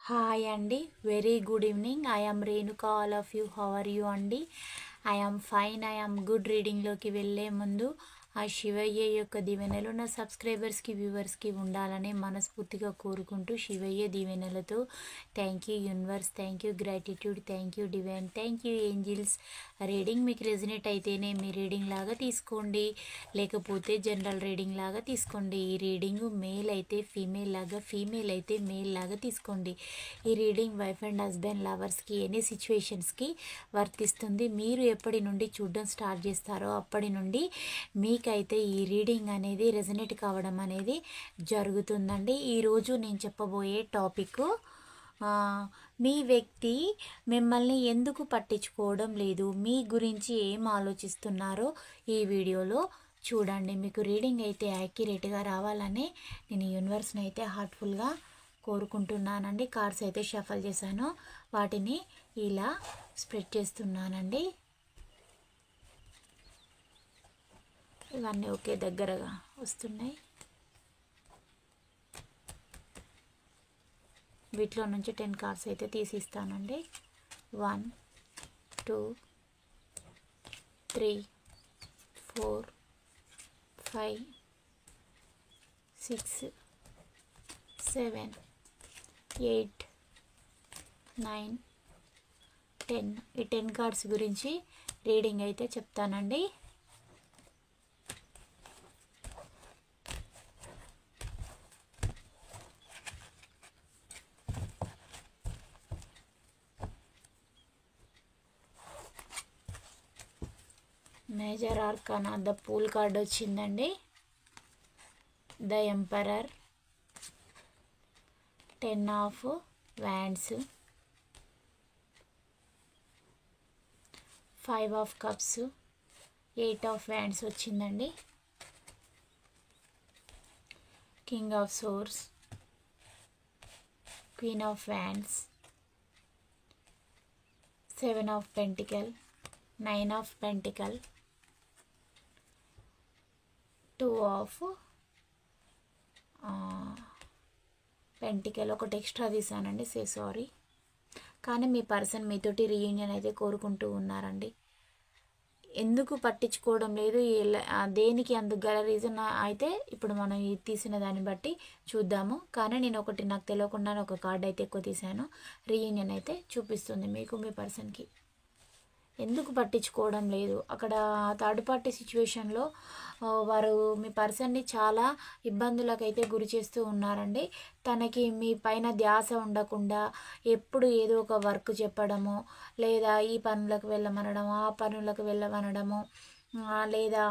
Hi అండి, very good evening. I am Renuka. All of you, how are you అండి? I am fine, I am good. రీడింగ్లోకి వెళ్ళే ముందు ఆ శివయ్య యొక్క దీవెనలు నా సబ్స్క్రైబర్స్కి, వ్యూవర్స్కి ఉండాలని మనస్ఫూర్తిగా కోరుకుంటూ, శివయ్య దీవెనలతో thank you universe, thank you gratitude, thank you divine, thank you angels. Reading మీకు రెజినేట్ అయితేనే మీ రీడింగ్ లాగా తీసుకోండి, లేకపోతే జనరల్ రీడింగ్ లాగా తీసుకోండి. ఈ రీడింగ్ మేల్ అయితే ఫీమేల్ లాగా, ఫీమేల్ అయితే మేల్ లాగా తీసుకోండి. ఈ రీడింగ్ వైఫ్ అండ్ హస్బెండ్ లవర్స్కి ఎనీ సిచ్యువేషన్స్కి వర్తిస్తుంది. మీరు ఎప్పటి నుండి చూడడం స్టార్ట్ చేస్తారో అప్పటి నుండి మీకైతే ఈ రీడింగ్ అనేది రెజనేట్ కావడం అనేది జరుగుతుందండి. ఈరోజు నేను చెప్పబోయే టాపిక్, మీ వ్యక్తి మిమ్మల్ని ఎందుకు పట్టించుకోవడం లేదు, మీ గురించి ఏం ఆలోచిస్తున్నారో ఈ వీడియోలో చూడండి. మీకు రీడింగ్ అయితే యాక్యురేట్గా రావాలని నేను యూనివర్స్ని అయితే హార్ట్ఫుల్గా కోరుకుంటున్నానండి. కార్డ్స్ అయితే షఫల్ చేశాను, వాటిని ఇలా స్ప్రెడ్ చేస్తున్నానండి. ఇవన్నీ ఒకే దగ్గరగా వస్తున్నాయి. వీటిలో నుంచి 10 కార్డ్స్ అయితే తీసిస్తానండి. 1 2 3 4 5 6 7 8 9 10. ఈ 10 కార్డ్స్ గురించి రీడింగ్ అయితే చెప్తానండి. Major arcana the fool card వచ్చిందండి. The emperor, 10 of wands, 5 of cups, 8 of wands వచ్చిందండి. King of swords, queen of wands, 7 of pentacle, 9 of pentacle, 2 of pentacle. ఒకటి ఎక్స్ట్రా తీసానండి, సారీ. కానీ మీ పర్సన్ మీతోటి రీయూనియన్ అయితే కోరుకుంటూ ఉన్నారండి. ఎందుకు పట్టించుకోవడం లేదు, దేనికి అందుకు గల రీజన్ అయితే ఇప్పుడు మనం తీసిన దాన్ని బట్టి చూద్దాము. కానీ నేను ఒకటి నాకు తెలియకుండానే ఒక కార్డ్ అయితే ఎక్కువ తీసాను. రీయూనియన్ అయితే చూపిస్తుంది మీకు మీ పర్సన్కి. ఎందుకు పట్టించుకోవడం లేదు, అక్కడ థర్డ్ పార్టీ సిచ్యువేషన్లో వారు మీ పర్సన్ని చాలా ఇబ్బందులకైతే గురి చేస్తూ ఉన్నారండి. తనకి మీ పైన ధ్యాస ఉండకుండా ఎప్పుడు ఏదో ఒక వర్క్ చెప్పడము, లేదా ఈ పనులకు వెళ్ళమనడము, ఆ పనులకు వెళ్ళమనడము, లేదా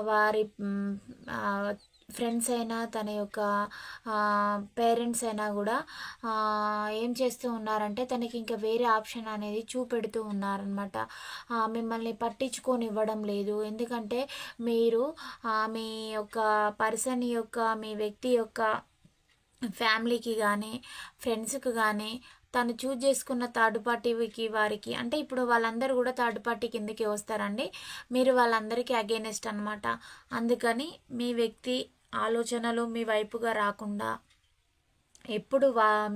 వారి ఫ్రెండ్స్ అయినా తన యొక్క పేరెంట్స్ అయినా కూడా ఏం చేస్తూ ఉన్నారంటే తనకి ఇంకా వేరే ఆప్షన్ అనేది చూపెడుతూ ఉన్నారనమాట. మిమ్మల్ని పట్టించుకొనివ్వడం లేదు. ఎందుకంటే మీరు మీ యొక్క పర్సన్ యొక్క, మీ వ్యక్తి యొక్క ఫ్యామిలీకి కానీ ఫ్రెండ్స్కి కానీ తను చూజ్ చేసుకున్న థర్డ్ పార్టీకి వారికి, అంటే ఇప్పుడు వాళ్ళందరూ కూడా థర్డ్ పార్టీ కిందకి వస్తారండి. మీరు వాళ్ళందరికీ అగేనెస్ట్ అనమాట. అందుకని మీ వ్యక్తి ఆలోచనలు మీ వైపుగా రాకుండా ఎప్పుడు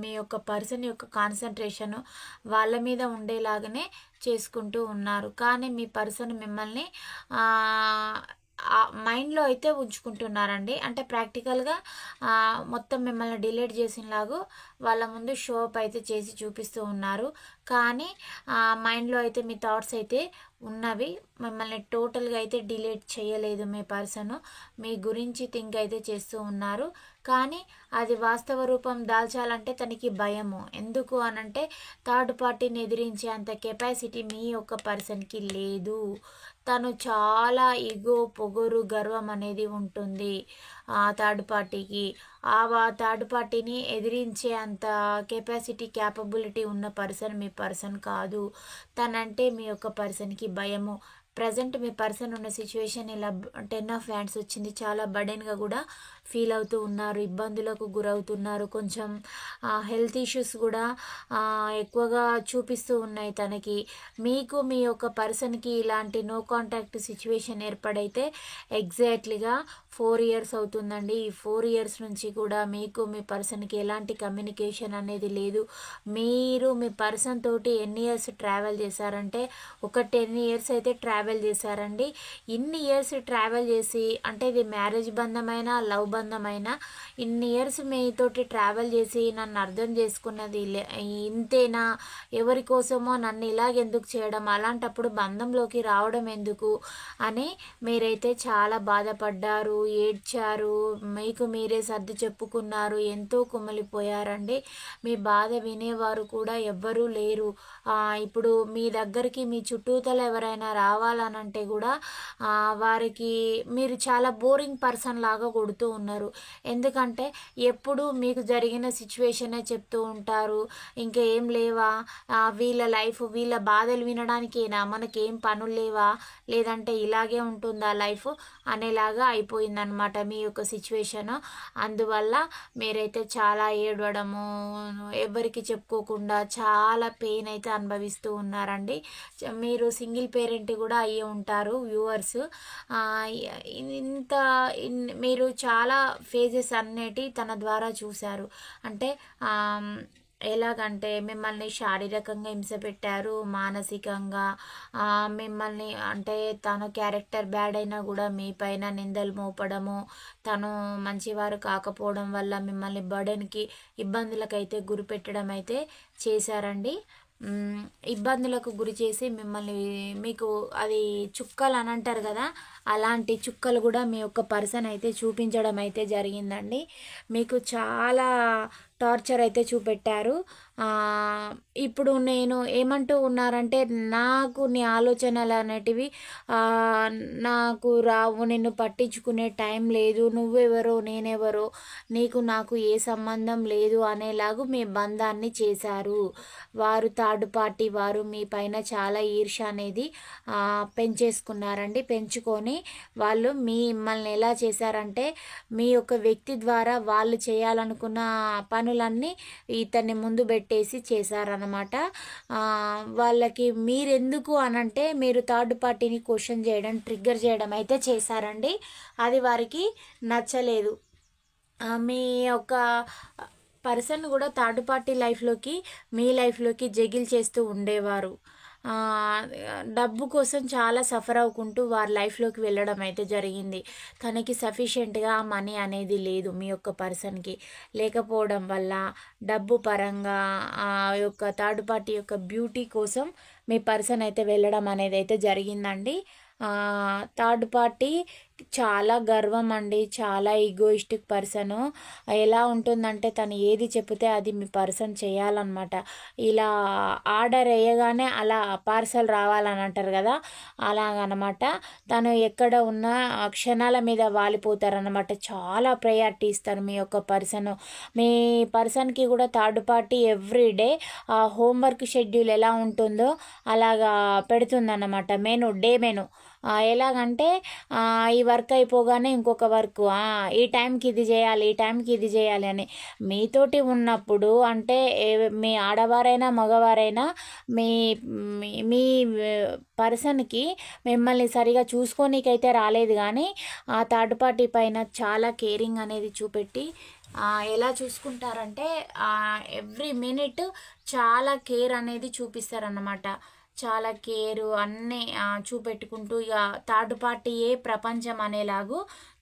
మీ యొక్క పర్సన్ యొక్క కాన్సన్ట్రేషన్ వాళ్ళ మీద ఉండేలాగానే చేసుకుంటూ ఉన్నారు. కానీ మీ పర్సన్ మిమ్మల్ని మైండ్లో అయితే ఉంచుకుంటున్నారండి. అంటే ప్రాక్టికల్గా మొత్తం మిమ్మల్ని డిలీట్ చేసినలాగా వాళ్ళ ముందు షో అప్ అయితే చేసి చూపిస్తూ ఉన్నారు. కానీ మైండ్లో అయితే మీ థాట్స్ అయితే ఉన్నవి. మిమ్మల్ని టోటల్గా అయితే డిలీట్ చేయలేదు. మీ పర్సన్ మీ గురించి థింక్ అయితే చేస్తూ ఉన్నారు. కానీ అది వాస్తవ రూపం దాల్చాలంటే తనకి భయము. ఎందుకు అనంటే థర్డ్ పార్టీని ఎదిరించే అంత కెపాసిటీ మీ యొక్క పర్సన్కి లేదు. తను చాలా ఈగో, పొగరు, గర్వం అనేది ఉంటుంది ఆ థర్డ్ పార్టీకి. ఆ థర్డ్ పార్టీని ఎదిరించే అంత కెపాసిటీ, క్యాపబిలిటీ ఉన్న పర్సన్ మీ పర్సన్ కాదు. తనంటే మీ యొక్క పర్సన్కి భయము. ప్రజెంట్ మీ పర్సన్ ఉన్న సిచ్యువేషన్ ఇలా 10 ఆఫ్ హ్యాండ్స్ వచ్చింది. చాలా బర్డెన్గా కూడా ఫీల్ అవుతూ ఉన్నారు, ఇబ్బందులకు గురవుతున్నారు. కొంచెం హెల్త్ ఇష్యూస్ కూడా ఎక్కువగా చూపిస్తూ ఉన్నాయి తనకి. మీకు మీ యొక్క పర్సన్కి ఇలాంటి నో కాంటాక్ట్ సిచ్యువేషన్ ఏర్పడైతే ఎగ్జాక్ట్లీగా 4 ఇయర్స్ అవుతుందండి. ఈ 4 ఇయర్స్ నుంచి కూడా మీకు మీ పర్సన్కి ఎలాంటి కమ్యూనికేషన్ అనేది లేదు. మీరు మీ పర్సన్ తోటి ఎన్ని ఇయర్స్ ట్రావెల్ చేశారంటే ఒక 10 ఇయర్స్ అయితే ట్రావెల్ చేశారండి. ఇన్ని ఇయర్స్ ట్రావెల్ చేసి, అంటే ఇది మ్యారేజ్ బంధమైన లవ్ బంధమైన, ఇన్ని ఇయర్స్ మీతోటి ట్రావెల్ చేసి నన్ను అర్థం చేసుకున్నది ఇంతేనా, ఎవరి కోసమో నన్ను ఇలాగెందుకు చేయడం, అలాంటప్పుడు బంధంలోకి రావడం ఎందుకు అని మీరైతే చాలా బాధపడ్డారు, ఏడ్చారు, మీకు మీరే సర్ది చెప్పుకున్నారు, ఎంతో కుమిలిపోయారండి. మీ బాధ వినేవారు కూడా ఎవ్వరూ లేరు. ఇప్పుడు మీ దగ్గరికి మీ చుట్టూతల ఎవరైనా రావాలనంటే కూడా వారికి మీరు చాలా బోరింగ్ పర్సన్ లాగా కొడుతూ ఉన్నారు. ఎందుకంటే ఎప్పుడు మీకు జరిగిన సిచ్యువేషనే చెప్తూ ఉంటారు. ఇంకా ఏం లేవా, వీళ్ళ లైఫ్, వీళ్ళ బాధలు వినడానికేనా, మనకేం పనులు లేవా, లేదంటే ఇలాగే ఉంటుందా లైఫ్ అనేలాగా అయిపోయిందనమాట మీ యొక్క సిచ్యువేషన్. అందువల్ల మీరైతే చాలా ఏడవడము, ఎవరికి చెప్పుకోకుండా చాలా పెయిన్ అయితే అనుభవిస్తూ ఉన్నారండి. మీరు సింగిల్ పేరెంట్ కూడా అయ్యి ఉంటారు వ్యూవర్స్. ఇంత మీరు చాలా ఫేజెస్ అన్నిటి తన ద్వారా చూశారు. అంటే ఎలాగంటే మిమ్మల్ని శారీరకంగా హింస పెట్టారు, మానసికంగా మిమ్మల్ని, అంటే తను క్యారెక్టర్ బ్యాడ్ అయినా కూడా మీ పైన నిందలు మోపడము, తను మంచివారు కాకపోవడం వల్ల మిమ్మల్ని బర్డెన్కి, ఇబ్బందులకైతే గురి పెట్టడం అయితే చేశారండి. ఇబ్బందులకు గురి చేసి మిమ్మల్ని, మీకు అది చుక్కలు అని అంటారు కదా, అలాంటి చుక్కలు కూడా మీ యొక్క పర్సన్ అయితే చూపించడం అయితే జరిగిందండి. మీకు చాలా టార్చర్ అయితే చూపెట్టారు. ఇప్పుడు నేను ఏమంటూ ఉన్నారంటే, నాకు నీ ఆలోచనలు అనేటివి నాకు రావు, నిన్ను పట్టించుకునే టైం లేదు, నువ్వెవరో నేనెవరో, నీకు నాకు ఏ సంబంధం లేదు అనేలాగు మీ బంధాన్ని చేశారు. వారు థర్డ్ పార్టీ వారు మీ పైన చాలా ఈర్ష అనేది పెంచేసుకున్నారండి. పెంచుకొని వాళ్ళు మిమ్మల్ని ఎలా చేశారంటే, మీ యొక్క వ్యక్తి ద్వారా వాళ్ళు చేయాలనుకున్న పనులన్నీ ఇతన్ని ముందు పెట్టేసి చేశారనమాట. వాళ్ళకి మీరెందుకు అనంటే, మీరు థర్డ్ పార్టీని క్వశ్చన్ చేయడం, ట్రిగ్గర్ చేయడం అయితే చేశారండి. అది వారికి నచ్చలేదు. మీ యొక్క పర్సన్ కూడా థర్డ్ పార్టీ లైఫ్లోకి, మీ లైఫ్లోకి జగిల్ చేస్తూ ఉండేవారు. డబ్బు కోసం చాలా సఫర్ అవ్వుకుంటూ వారి లైఫ్లోకి వెళ్ళడం అయితే జరిగింది. తనకి సఫిషియెంట్గా మనీ అనేది లేదు మీ యొక్క పర్సన్కి. లేకపోవడం వల్ల డబ్బు పరంగా ఆ యొక్క థర్డ్ పార్టీ యొక్క బ్యూటీ కోసం మీ పర్సన్ అయితే వెళ్ళడం అనేది అయితే జరిగిందండి. థర్డ్ పార్టీ చాలా గర్వం అండి, చాలా ఈగోయిస్టిక్ పర్సను. ఎలా ఉంటుందంటే, తను ఏది చెప్తే అది మీ పర్సన్ చేయాలన్నమాట. ఇలా ఆర్డర్ వేయగానే అలా పార్సల్ రావాలని అంటారు కదా, అలాగనమాట. తను ఎక్కడ ఉన్నా క్షణాల మీద వాలిపోతారనమాట. చాలా ప్రయారిటీ ఇస్తారు మీ యొక్క పర్సన్. మీ పర్సన్కి కూడా third party everyday homework schedule ఎలా ఉంటుందో అలాగా పెడుతుందన్నమాట. డే మెను ఎలాగంటే, ఈ వర్క్ అయిపోగానే ఇంకొక వర్క్, ఈ టైంకి ఇది చేయాలి, ఈ టైంకి ఇది చేయాలి అని. మీతోటి ఉన్నప్పుడు, అంటే మీ ఆడవారైనా మగవారైనా, మీ మీ పర్సన్కి మిమ్మల్ని సరిగా చూసుకోనీకైతే రాలేదు, కానీ ఆ థర్డ్ పార్టీ పైన చాలా కేరింగ్ అనేది చూపెట్టి ఎలా చూసుకుంటారంటే, ఎవ్రీ మినిట్ చాలా కేర్ అనేది చూపిస్తారన్నమాట. చాలా కేరు అన్నీ చూపెట్టుకుంటూ ఇక థర్డ్ పార్టీయే ప్రపంచం అనేలాగూ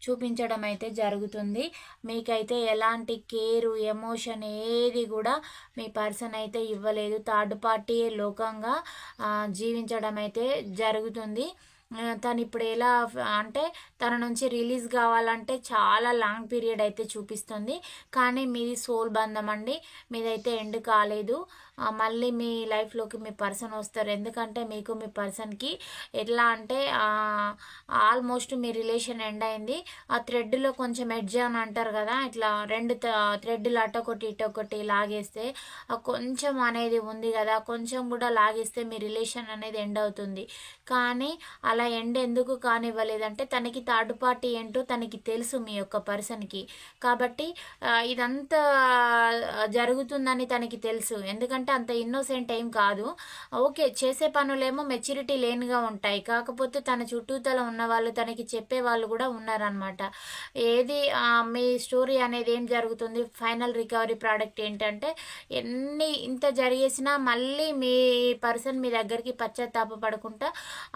చూపించడం అయితే జరుగుతుంది. మీకైతే ఎలాంటి కేరు, ఎమోషన్ ఏది కూడా మీ పర్సన్ అయితే ఇవ్వలేదు. థర్డ్ పార్టీయే లోకంగా జీవించడం అయితే జరుగుతుంది. తను ఇప్పుడు ఎలా అంటే, తన నుంచి రిలీజ్ కావాలంటే చాలా లాంగ్ పీరియడ్ అయితే చూపిస్తుంది. కానీ మీది సోల్ బంధం అండి, మీదైతే ఎండ్ కాలేదు. మళ్ళీ మీ లైఫ్లోకి మీ పర్సన్ వస్తారు. ఎందుకంటే మీకు మీ పర్సన్కి ఎట్లా అంటే, ఆల్మోస్ట్ మీ రిలేషన్ ఎండ్ అయింది. ఆ థ్రెడ్లో కొంచెం ఎడ్జ్ అని అంటారు కదా, ఇట్లా రెండు థ్రెడ్లు అటొకటి ఇటొకటి లాగేస్తే కొంచెం అనేది ఉంది కదా, కొంచెం కూడా లాగేస్తే మీ రిలేషన్ అనేది ఎండ్ అవుతుంది. కానీ అలా ఎండ్ ఎందుకు కానివ్వలేదంటే తనకి థర్డ్ పార్టీ ఏంటో తనకి తెలుసు మీ యొక్క పర్సన్కి. కాబట్టి ఇదంతా జరుగుతుందని తనకి తెలుసు. ఎందుకంటే అంత ఇన్నోసెంట్ ఏం కాదు. ఓకే, చేసే పనులేమో మెచ్యూరిటీ లేనిగా ఉంటాయి. కాకపోతే తన చుట్టూతల ఉన్న వాళ్ళు, తనకి చెప్పే వాళ్ళు కూడా ఉన్నారనమాట. ఏది మీ స్టోరీ అనేది ఏం జరుగుతుంది, ఫైనల్ రికవరీ ప్రోడక్ట్ ఏంటంటే ఇంత జరిగేసినా మళ్ళీ మీ పర్సన్ మీ దగ్గరికి పశ్చాత్తాప పడకుండా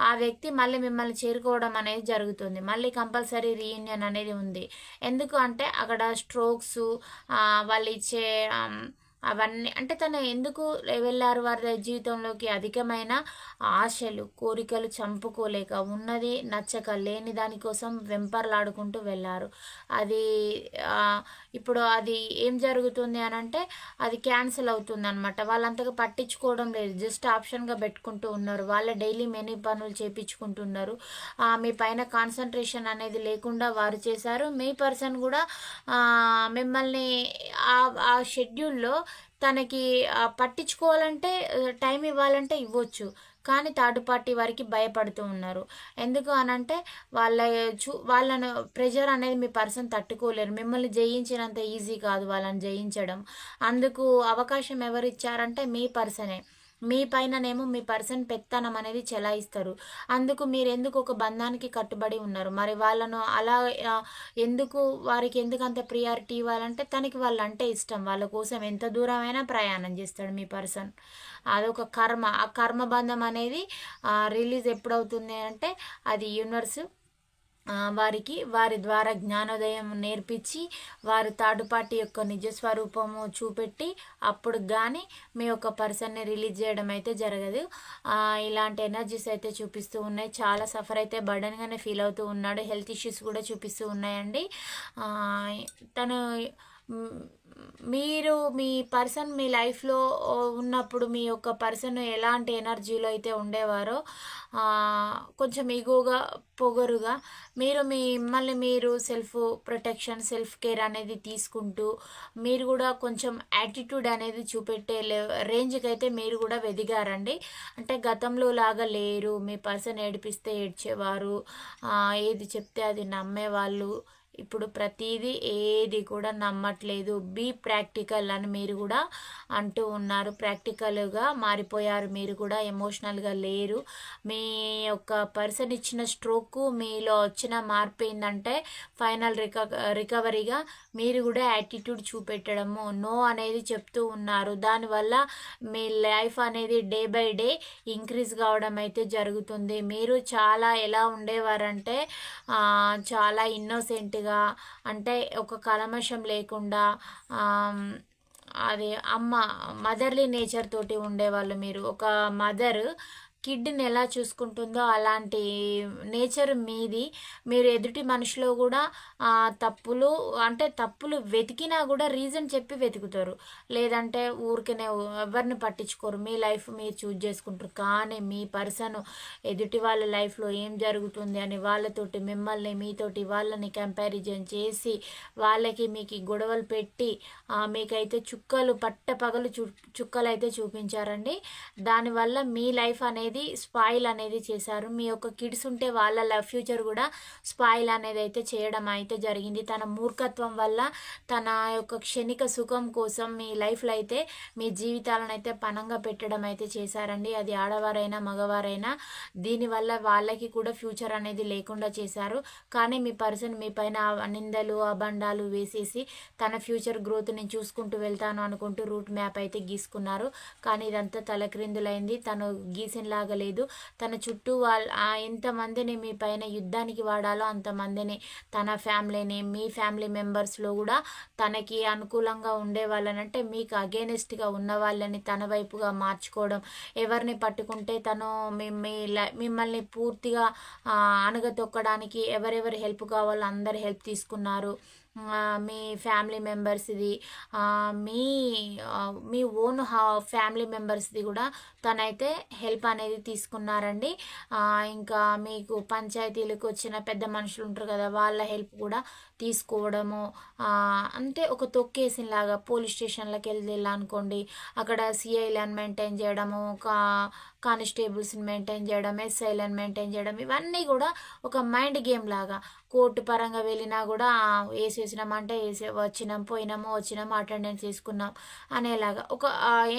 ఆ వ్యక్తి మళ్ళీ మిమ్మల్ని చేరుకోవడం అనేది జరుగుతుంది. మళ్ళీ కంపల్సరీ రీయూనియన్ అనేది ఉంది. ఎందుకు అంటే అక్కడ స్ట్రోక్స్, వాళ్ళు ఇచ్చే అవన్నీ అంటే తను ఎందుకు వెళ్ళారు వారి జీవితంలోకి, అధికమైన ఆశలు కోరికలు చంపుకోలేక, ఉన్నది నచ్చక లేని దానికోసం వెంపర్లాడుకుంటూ వెళ్ళారు. అది ఇప్పుడు అది ఏం జరుగుతుంది అని అంటే అది క్యాన్సిల్ అవుతుంది అనమాట. వాళ్ళంతగా పట్టించుకోవడం లేదు, జస్ట్ ఆప్షన్గా పెట్టుకుంటూ ఉన్నారు. వాళ్ళ డైలీ మెనీ పనులు చేపించుకుంటున్నారు. మీ పైన కాన్సన్ట్రేషన్ అనేది లేకుండా వారు చేశారు. మీ పర్సన్ కూడా మిమ్మల్ని ఆ షెడ్యూల్లో తనకి పట్టించుకోవాలంటే, టైం ఇవ్వాలంటే ఇవ్వచ్చు. కానీ థర్డ్ పార్టీ వారికి భయపడుతూ ఉన్నారు. ఎందుకు అనంటే వాళ్ళను ప్రెషర్ అనేది మీ పర్సన్ తట్టుకోలేరు. మిమ్మల్ని జయించినంత ఈజీ కాదు వాళ్ళని జయించడం. అందుకు అవకాశం ఎవరు ఇచ్చారంటే మీ పర్సనే. మీ పైననేమో మీ పర్సన్ పెత్తనం అనేది చెలాయిస్తారు. అందుకు మీరు ఎందుకు ఒక బంధానికి కట్టుబడి ఉన్నారు. మరి వాళ్ళను అలా వారికి ఎందుకు అంత ప్రియారిటీ ఇవ్వాలంటే తనకి వాళ్ళంటే ఇష్టం. వాళ్ళ కోసం ఎంత దూరమైనా ప్రయాణం చేస్తాడు మీ పర్సన్. అదొక కర్మ. ఆ కర్మ బంధం అనేది రిలీజ్ ఎప్పుడవుతుంది అంటే అది యూనివర్స్ వారికి వారి ద్వారా జ్ఞానోదయం నేర్పించి వారు థర్డ్ పార్టీ యొక్క నిజస్వరూపము చూపెట్టి అప్పుడు కానీ మీ యొక్క పర్సన్ని రిలీజ్ చేయడం అయితే జరగదు. ఇలాంటి ఎనర్జీస్ అయితే చూపిస్తూ ఉన్నాయి. చాలా సఫర్ అయితే బర్డన్గానే ఫీల్ అవుతూ ఉన్నాడు. హెల్త్ ఇష్యూస్ కూడా చూపిస్తూ ఉన్నాయండి. తను మీరు మీ పర్సన్ మీ లైఫ్లో ఉన్నప్పుడు మీ యొక్క పర్సన్ ఎలాంటి ఎనర్జీలో అయితే ఉండేవారో కొంచెం ఈగోగా పొగరుగా మిమ్మల్ని మీరు సెల్ఫ్ ప్రొటెక్షన్ సెల్ఫ్ కేర్ అనేది తీసుకుంటూ మీరు కూడా కొంచెం యాటిట్యూడ్ అనేది చూపెట్టే రేంజ్కి అయితే మీరు కూడా ఎదిగారండి. అంటే గతంలో లాగా లేరు. మీ పర్సన్ ఏడిపిస్తే ఏడ్చేవారు, ఏది చెప్తే అది నమ్మేవాళ్ళు. ఇప్పుడు ప్రతిదీ ఏది కూడా నమ్మట్లేదు. బీ ప్రాక్టికల్ అని మీరు కూడా అంటూ ఉన్నారు. ప్రాక్టికల్గా మారిపోయారు. మీరు కూడా ఎమోషనల్గా లేరు. మీ యొక్క పర్సన్ ఇచ్చిన స్ట్రోక్ మీలో వచ్చిన మార్పు ఏంటంటే ఫైనల్ రికవరీగా మీరు కూడా యాటిట్యూడ్ చూపెట్టడము, నో అనేది చెప్తూ ఉన్నారు. దానివల్ల మీ లైఫ్ అనేది డే బై డే ఇంక్రీజ్ కావడం అయితే జరుగుతుంది. మీరు చాలా ఎలా ఉండేవారంటే చాలా ఇన్నోసెంట్, అంటే ఒక కల్మషం లేకుండా అది మదర్లీ నేచర్ తోటి ఉండేవాళ్ళు. మీరు ఒక మదర్ కిడ్ని ఎలా చూసుకుంటుందో అలాంటి నేచర్ మీది. మీరు ఎదుటి మనిషిలో కూడా తప్పులు వెతికినా కూడా రీజన్ చెప్పి వెతుకుతారు. లేదంటే ఊరికనే ఎవరిని పట్టించుకోరు. మీ లైఫ్ మీరు చూజ్ చేసుకుంటారు. కానీ మీ పర్సన్ ఎదుటి వాళ్ళ లైఫ్లో ఏం జరుగుతుంది అని వాళ్ళతోటి మీతోటి వాళ్ళని కంపారిజన్ చేసి వాళ్ళకి మీకు గొడవలు పెట్టి మీకైతే పగలు చుక్కలు అయితే చూపించారండి. దానివల్ల మీ లైఫ్ అనేది స్పాయిల్ అనేది చేశారు. మీ యొక్క కిడ్స్ ఉంటే వాళ్ళ ఫ్యూచర్ కూడా స్పాయిల్ అనేది అయితే చేయడం అయితే జరిగింది. తన మూర్ఖత్వం వల్ల తన యొక్క క్షణిక సుఖం కోసం మీ లైఫ్లో అయితే మీ జీవితాలను అయితే పణంగా పెట్టడం అయితే చేశారండి. అది ఆడవారైనా మగవారైనా. దీనివల్ల వాళ్ళకి కూడా ఫ్యూచర్ అనేది లేకుండా చేశారు. కానీ మీ పర్సన్ మీ పైన నిందలు అబండాలు వేసేసి తన ఫ్యూచర్ గ్రోత్ నేను చూసుకుంటూ వెళ్తాను అనుకుంటూ రూట్ మ్యాప్ అయితే గీసుకున్నారు. కానీ ఇదంతా తలక్రిందులైంది. తను గీసినలాగా లేదు. తన చుట్టూ ఎంతమందిని మీ పైన యుద్ధానికి వాడాలో అంతమందిని, తన ఫ్యామిలీని, మీ ఫ్యామిలీ మెంబర్స్లో కూడా తనకి అనుకూలంగా ఉండే వాళ్ళనంటే మీకు అగేనెస్ట్గా ఉన్న వాళ్ళని తన వైపుగా మార్చుకోవడం, ఎవరిని పట్టుకుంటే తను మిమ్మల్ని పూర్తిగా అణగతొక్కడానికి ఎవరెవరి హెల్ప్ కావాలో అందరి హెల్ప్ తీసుకున్నారు. మీ ఫ్యామిలీ మెంబర్స్ది, మీ ఓన్ ఫ్యామిలీ మెంబర్స్ది కూడా తనైతే హెల్ప్ అనేది తీసుకున్నారండి. ఇంకా మీకు పంచాయతీలకు వచ్చిన పెద్ద మనుషులు ఉంటారు కదా, వాళ్ళ హెల్ప్ కూడా తీసుకోవడము, అంటే ఒక తొక్కేసినలాగా పోలీస్ స్టేషన్లకు వెళ్ళాలనుకోండి, అక్కడ సిఐలను మెయింటైన్ చేయడము, కానిస్టేబుల్స్ని మెయింటైన్ చేయడం, ఎస్ఐలను మెయింటైన్ చేయడం, ఇవన్నీ కూడా ఒక మైండ్ గేమ్ లాగా. కోర్టు పరంగా వెళ్ళినా కూడా వేసేసినామంటే వచ్చినాం, పోయినాము, వచ్చినాము, అటెండెన్స్ తీసుకున్నాం అనేలాగా ఒక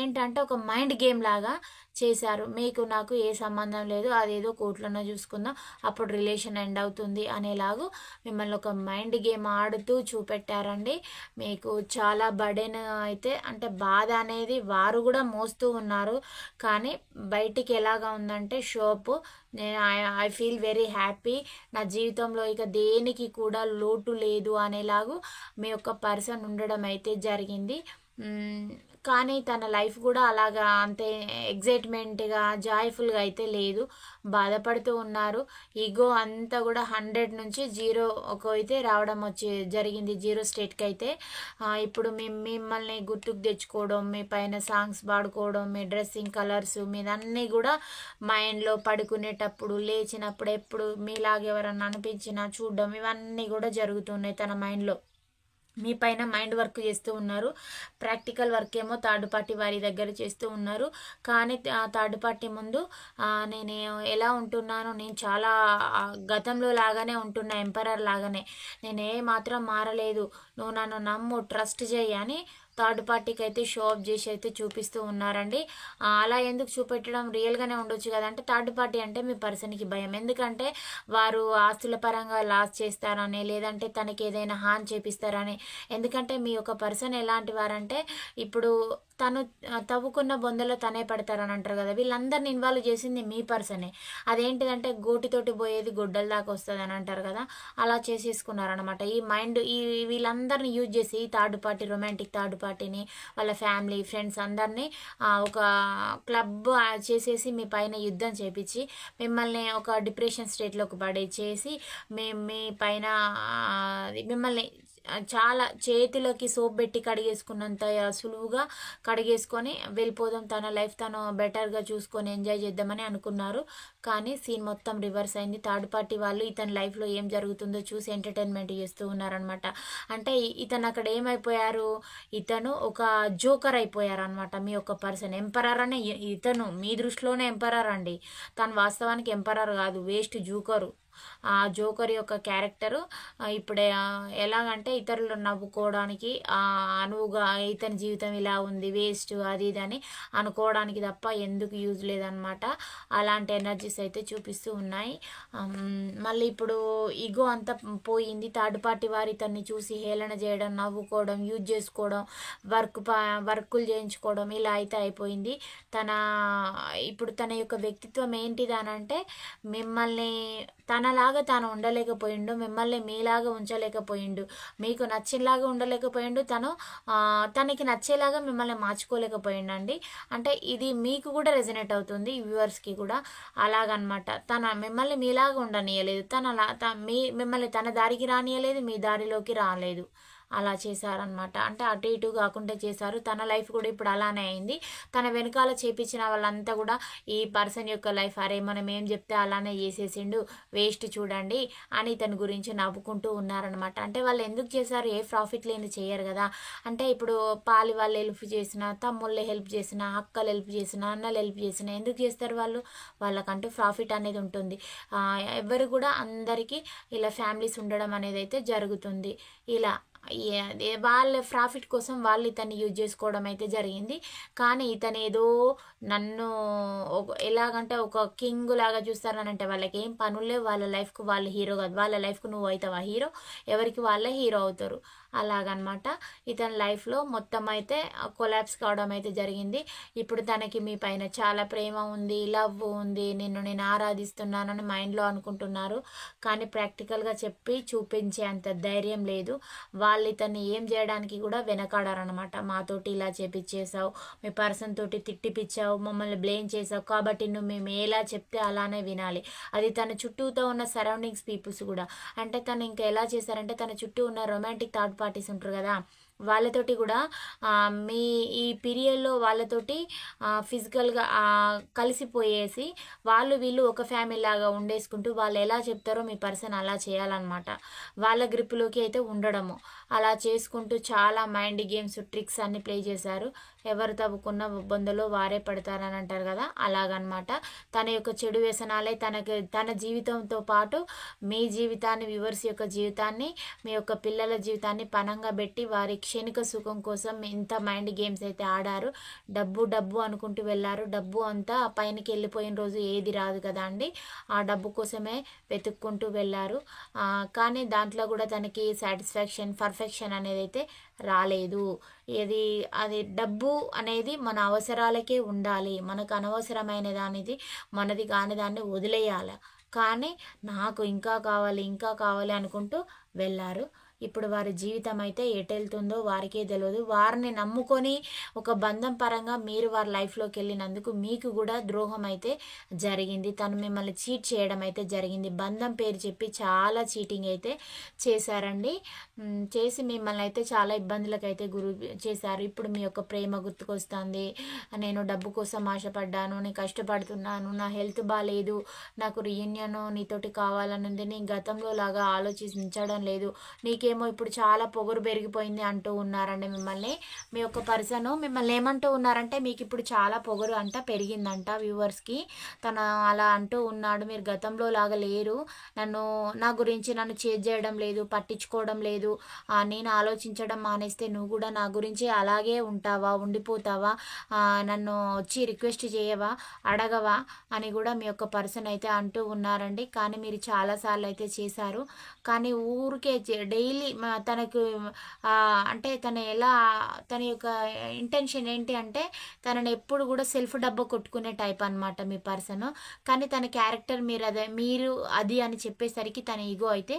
ఏంటంటే ఒక మైండ్ గేమ్ లాగా చేశారు. మీకు నాకు ఏ సంబంధం లేదు, అదేదో కోర్టులోనే చూసుకుందాం, అప్పుడు రిలేషన్ ఎండ్ అవుతుంది అనేలాగా మిమ్మల్ని ఒక మైండ్ గేమ్ ఆడుతూ చూపెట్టారండి. మీకు చాలా బర్డెన్ అయితే అంటే బాధ అనేది వారు కూడా మోస్తూ ఉన్నారు. కానీ బయటికి ఎలాగా ఉందంటే షోపు నేను ఐ ఫీల్ వెరీ హ్యాపీ, నా జీవితంలో ఇక దేనికి కూడా లోటు లేదు అనేలాగూ మీ యొక్క పర్సన్ ఉండడం అయితే జరిగింది. కానీ తన లైఫ్ కూడా అలాగా అంతే ఎగ్జైట్మెంట్గా జాయ్ఫుల్గా అయితే లేదు, బాధపడుతూ ఉన్నారు. ఈగో అంతా కూడా 100 నుంచి 0 అయితే రావడం జరిగింది, 0 స్టేట్కి అయితే. ఇప్పుడు మిమ్మల్ని గుర్తుకు తెచ్చుకోవడం, మీ పైన సాంగ్స్ పాడుకోవడం, మీ డ్రెస్సింగ్ కలర్స్ మీదన్నీ కూడా మైండ్లో పడుకునేటప్పుడు లేచినప్పుడు ఎప్పుడు మీలాగా ఎవరన్నా అనిపించినా చూడడం, ఇవన్నీ కూడా జరుగుతున్నాయి తన మైండ్లో. మీ పైన మైండ్ వర్క్ చేస్తూ ఉన్నారు. ప్రాక్టికల్ వర్క్ ఏమో థర్డ్ పార్టీ వారి దగ్గర చేస్తూ ఉన్నారు. కానీ థర్డ్ పార్టీ ముందు నేను ఎలా ఉంటున్నాను, నేను చాలా గతంలో లాగానే ఉంటున్నా, ఎంపరర్ లాగానే, నేను ఏ మాత్రం మారలేదు, నువ్వు నన్ను నమ్ము, ట్రస్ట్ చేయి అని థర్డ్ పార్టీకి అయితే షో ఆఫ్ చేసి అయితే చూపిస్తూ ఉన్నారండి. అలా ఎందుకు చూపెట్టడం, రియల్గానే ఉండొచ్చు కదా. అంటే థర్డ్ పార్టీ అంటే మీ పర్సన్కి భయం, ఎందుకంటే వారు ఆస్తుల పరంగా లాస్ చేస్తారని, లేదంటే తనకి ఏదైనా హాని చేపిస్తారని. ఎందుకంటే మీ యొక్క పర్సన్ ఎలాంటి వారంటే ఇప్పుడు తను తవ్వుకున్న బొందలో తనే పడతారని అంటారు కదా, వీళ్ళందరిని ఇన్వాల్వ్ చేసింది మీ పర్సనే. అదేంటిదంటే గోటితోటి పోయేది గొడ్డల దాకా వస్తుంది అని అంటారు కదా, అలా చేసేసుకున్నారనమాట. ఈ మైండ్ వీళ్ళందరినీ యూజ్ చేసి ఈ థర్డ్ పార్టీ, రొమాంటిక్ థర్డ్ పార్టీని, వాళ్ళ ఫ్యామిలీ ఫ్రెండ్స్ అందరినీ ఒక క్లబ్ చేసేసి మీ పైన యుద్ధం చేపించి మిమ్మల్ని ఒక డిప్రెషన్ స్టేట్లోకి పడేసేసి మీ పైన మిమ్మల్ని చాలా చేతిలోకి సోప్ పెట్టి కడిగేసుకున్నంత సులువుగా కడిగేసుకొని వెళ్ళిపోదాం, తన లైఫ్ తను బెటర్గా చూసుకొని ఎంజాయ్ చేద్దామని అనుకున్నారు. కానీ సీన్ మొత్తం రివర్స్ అయింది. థర్డ్ పార్టీ వాళ్ళు ఇతని లైఫ్లో ఏం జరుగుతుందో చూసి ఎంటర్టైన్మెంట్ చేస్తూ ఉన్నారనమాట. అంటే ఇతను అక్కడ ఏమైపోయారు, ఇతను ఒక జోకర్ అయిపోయారు అనమాట. మీ యొక్క పర్సన్ ఎంపరర్ అనే ఇతను మీ దృష్టిలోనే ఎంపరర్ అండి, తను వాస్తవానికి ఎంపరర్ కాదు, వేస్ట్ జోకరు. ఆ జోకర్ యొక్క క్యారెక్టరు ఇప్పుడే ఎలాగంటే ఇతరులు నవ్వుకోవడానికి అనువుగా ఇతని జీవితం ఇలా ఉంది, వేస్ట్ అది ఇది అని అనుకోవడానికి తప్ప ఎందుకు యూజ్ లేదనమాట. అలాంటి ఎనర్జీస్ అయితే చూపిస్తూ ఉన్నాయి. మళ్ళీ ఇప్పుడు ఈగో అంతా పోయింది. థర్డ్ పార్టీ వారు ఇతన్ని చూసి హేళన చేయడం, నవ్వుకోవడం, యూజ్ చేసుకోవడం, వర్కులు చేయించుకోవడం, ఇలా అయితే అయిపోయింది. ఇప్పుడు తన యొక్క వ్యక్తిత్వం ఏంటిదనంటే మిమ్మల్ని తనలాగా తాను ఉండలేకపోయిండు, మిమ్మల్ని మీలాగా ఉంచలేకపోయిండు, మీకు నచ్చేలాగా ఉండలేకపోయిండు, తనకి నచ్చేలాగా మిమ్మల్ని మార్చుకోలేకపోయిండండి. అంటే ఇది మీకు కూడా రెజనేట్ అవుతుంది, వ్యూవర్స్కి కూడా అలాగనమాట. మిమ్మల్ని మీలాగా ఉండనీయలేదు, మిమ్మల్ని తన దారికి రానియలేదు, మీ దారిలోకి రాలేదు, అలా చేశారనమాట. అంటే అటు ఇటు కాకుండా చేశారు. తన లైఫ్ కూడా ఇప్పుడు అలానే అయింది. తన వెనకాల చేపించిన వాళ్ళంతా కూడా ఈ పర్సన్ యొక్క లైఫ్, అరే మనం ఏం చెప్తే అలానే చేసేసిండు, వేస్ట్ చూడండి అని తన గురించి నవ్వుకుంటూ ఉన్నారనమాట. అంటే వాళ్ళు ఎందుకు చేశారు, ఏ ప్రాఫిట్ లేని చేయరు కదా. అంటే ఇప్పుడు పాలి వాళ్ళు హెల్ప్ చేసిన, తమ్ముళ్ళు హెల్ప్ చేసిన, అక్కలు హెల్ప్ చేసిన, అన్నలు హెల్ప్ చేసిన ఎందుకు చేస్తారు వాళ్ళు, వాళ్ళకంటూ ప్రాఫిట్ అనేది ఉంటుంది. ఎవరు కూడా అందరికీ ఇలా ఫ్యామిలీస్ ఉండడం అనేది అయితే జరుగుతుంది. ఇలా వాళ్ళ ప్రాఫిట్ కోసం వాళ్ళు ఇతన్ని యూజ్ చేసుకోవడం అయితే జరిగింది. కానీ ఇతను ఏదో నన్ను ఎలాగంటే ఒక కింగ్ లాగా చూస్తారని, అంటే వాళ్ళకి ఏం పనులే, వాళ్ళ లైఫ్కు వాళ్ళు హీరో కాదు, వాళ్ళ లైఫ్కు నువ్వు అవుతావా హీరో, ఎవరికి వాళ్ళే హీరో అవుతారు, అలాగనమాట. ఇతని లైఫ్లో మొత్తం అయితే కొలాప్స్ కావడం అయితే జరిగింది. ఇప్పుడు తనకి మీ పైన చాలా ప్రేమ ఉంది, లవ్ ఉంది, నేను ఆరాధిస్తున్నానని మైండ్లో అనుకుంటున్నారు. కానీ ప్రాక్టికల్గా చెప్పి చూపించే అంత ధైర్యం లేదు. వాళ్ళు ఇతన్ని ఏం చేయడానికి కూడా వెనకాడారనమాట. మాతోటి ఇలా చేపించేసావు, మీ పర్సన్ తోటి తిట్టిపిచ్చావు, మమ్మల్ని బ్లేమ్ చేసావు, కాబట్టి మేము ఎలా చెప్తే అలానే వినాలి. అది తన చుట్టూతో ఉన్న సరౌండింగ్స్ పీపుల్స్ కూడా, అంటే తను ఇంకా ఎలా చేశారంటే తన చుట్టూ ఉన్న రొమాంటిక్ థర్డ్ పార్టీస్ ఉంటారు కదా, వాళ్ళతోటి కూడా మీ ఈ పీరియడ్లో వాళ్ళతోటి ఫిజికల్గా కలిసిపోయేసి వాళ్ళు వీళ్ళు ఒక ఫ్యామిలీ లాగా ఉండేసుకుంటూ వాళ్ళు ఎలా చెప్తారో మీ పర్సన్ అలా చేయాలన్నమాట. వాళ్ళ గ్రిప్పులోకి అయితే ఉండడము అలా చేసుకుంటూ చాలా మైండ్ గేమ్స్ ట్రిక్స్ అన్ని ప్లే చేశారు. ఎవరు తవ్వుకున్న బొందలో వారే పడతారని అంటారు కదా, అలాగనమాట. తన యొక్క చెడు వ్యసనాలే తన జీవితంతో పాటు మీ జీవితాన్ని, వ్యూవర్స్ యొక్క జీవితాన్ని, మీ యొక్క పిల్లల జీవితాన్ని పణంగా పెట్టి వారి క్షణిక సుఖం కోసం ఇంత మైండ్ గేమ్స్ అయితే ఆడారు. డబ్బు డబ్బు అనుకుంటూ వెళ్ళారు. డబ్బు అంతా పైనకి వెళ్ళిపోయిన రోజు ఏది రాదు కదా అండి. ఆ డబ్బు కోసమే వెతుక్కుంటూ వెళ్ళారు. కానీ దాంట్లో కూడా తనకి సాటిస్ఫాక్షన్, పర్ఫెక్షన్ అనేది అయితే రాలేదు. అది డబ్బు అనేది మన అవసరాలకే ఉండాలి. మనకు అనవసరమైన దానిది, మనది కాని దాన్ని వదిలేయాలి. కానీ నాకు ఇంకా కావాలి ఇంకా కావాలి అనుకుంటూ వెళ్ళారు. ఇప్పుడు వారి జీవితం అయితే ఎటెళ్తుందో వారికే తెలియదు. వారిని నమ్ముకొని ఒక బంధం పరంగా మీరు వారి లైఫ్లోకి వెళ్ళినందుకు మీకు కూడా ద్రోహం అయితే జరిగింది. తను మిమ్మల్ని చీట్ చేయడం అయితే జరిగింది. బంధం పేరు చెప్పి చాలా చీటింగ్ అయితే చేశారండి. చేసి మిమ్మల్ని అయితే చాలా ఇబ్బందులకు అయితే గురి చేశారు. ఇప్పుడు మీ యొక్క ప్రేమ గుర్తుకొస్తుంది. నేను డబ్బు కోసం ఆశపడ్డాను, నేను కష్టపడుతున్నాను, నా హెల్త్ బాగాలేదు, నాకు రీయూనియన్ నీతోటి కావాలని ఉంది, నీ గతంలో లాగా ఆలోచించడం లేదు, నీకేమో ఇప్పుడు చాలా పొగరు పెరిగిపోయింది అంటూ ఉన్నారండి మిమ్మల్ని. మీ యొక్క పర్సన్ మిమ్మల్ని ఏమంటూ ఉన్నారంటే మీకు ఇప్పుడు చాలా పొగరు అంట పెరిగిందంట. వ్యూవర్స్కి తను అలా అంటూ ఉన్నాడు. మీరు గతంలో లాగా లేరు, నా గురించి నన్ను చేజ్ చేయడం లేదు, పట్టించుకోవడం లేదు, నేను ఆలోచించడం మానేస్తే నువ్వు కూడా నా గురించి అలాగే ఉంటావా, ఉండిపోతావా, నన్ను వచ్చి రిక్వెస్ట్ చేయవా, అడగవా అని కూడా మీ యొక్క పర్సన్ అయితే అంటూ ఉన్నారండి. కానీ మీరు చాలాసార్లు అయితే చేశారు. కానీ ఊరికే డైలీ తనకు అంటే తన యొక్క ఇంటెన్షన్ ఏంటి అంటే తనని ఎప్పుడు కూడా సెల్ఫ్ డబ్బా కొట్టుకునే టైప్ అనమాట మీ పర్సన్. కానీ తన క్యారెక్టర్ మీరు అది అని చెప్పేసరికి తన ఈగో అయితే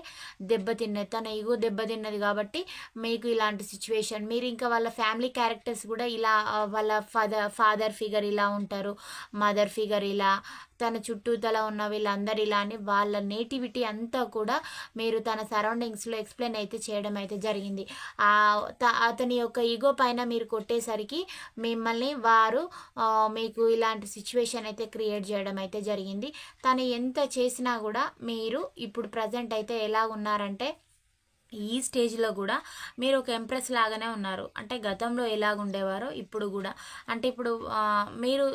తన ఈగో దెబ్బతిన్నది కాబట్టి మీకు ఇలాంటి సిచ్యువేషన్. మీరు ఇంకా వాళ్ళ ఫ్యామిలీ క్యారెక్టర్స్ కూడా ఇలా, వాళ్ళ ఫాదర్ ఫిగర్ ఇలా ఉంటారు, మదర్ ఫిగర్ ఇలా, తన చుట్టూతల ఉన్న వీళ్ళందరూ ఇలా అని వాళ్ళ నేటివిటీ అంతా కూడా మీరు తన సరౌండింగ్స్లో ఎక్స్ప్లెయిన్ అయితే చేయడం అయితే జరిగింది. అతని యొక్క ఈగో పైన మీరు కొట్టేసరికి మిమ్మల్ని వారు మీకు ఇలాంటి సిచ్యువేషన్ అయితే క్రియేట్ చేయడం అయితే జరిగింది. తను ఎంత చేసినా కూడా మీరు ఇప్పుడు ప్రజెంట్ అయితే ఎలా ఉన్నారంటే ఈ స్టేజ్లో కూడా మీరు ఒక ఎంప్రెస్ లాగానే ఉన్నారు. అంటే గతంలో ఎలాగుండేవారో ఇప్పుడు కూడా, అంటే ఇప్పుడు మీరు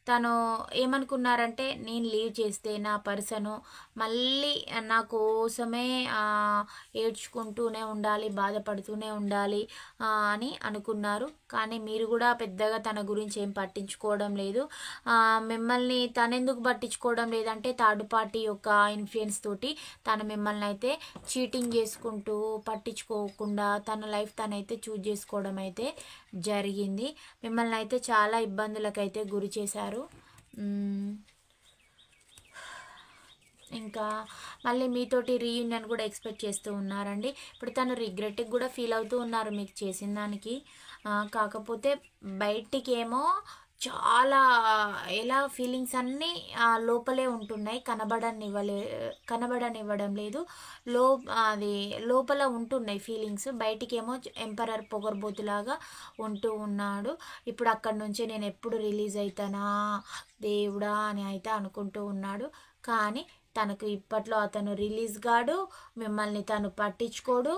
తను ఏమనుకున్నారంటే నేను లీవ్ చేస్తే నా పర్సను మళ్ళీ నా కోసమే ఏడ్చుకుంటూనే ఉండాలి, బాధపడుతూనే ఉండాలి అని అనుకున్నారు. కానీ మీరు కూడా పెద్దగా తన గురించి ఏం పట్టించుకోవడం లేదు. మిమ్మల్ని తనెందుకు పట్టించుకోవడం లేదంటే థర్డ్ పార్టీ యొక్క ఇన్ఫ్లుయెన్స్ తోటి తను మిమ్మల్ని అయితే చీటింగ్ చేసుకుంటూ పట్టించుకోకుండా తన లైఫ్ తనైతే చూజ్ చేసుకోవడం అయితే జరిగింది. మిమ్మల్ని అయితే చాలా ఇబ్బందులకైతే గురి చేశారు. ఇంకా మళ్ళీ మీతోటి రీయూనియన్ కూడా ఎక్స్పెక్ట్ చేస్తూ ఉన్నారండి. ఇప్పుడు తను రిగ్రెట్కి కూడా ఫీల్ అవుతూ ఉన్నారు మీకు చేసిన దానికి. కాకపోతే బయటికి ఏమో చాలా ఎలా ఫీలింగ్స్ అన్నీ లోపలే ఉంటున్నాయి, కనబడనివ్వడం లేదు. అది లోపల ఉంటున్నాయి ఫీలింగ్స్, బయటికేమో ఎంపరర్ పొగరబోతులాగా ఉంటూ ఉన్నాడు. ఇప్పుడు అక్కడి నుంచి నేను ఎప్పుడు రిలీజ్ అవుతానా దేవుడా అని అయితే అనుకుంటూ ఉన్నాడు. కానీ తనకు ఇప్పట్లో అతను రిలీజ్ కాడు, మిమ్మల్ని తను పట్టించుకోడు.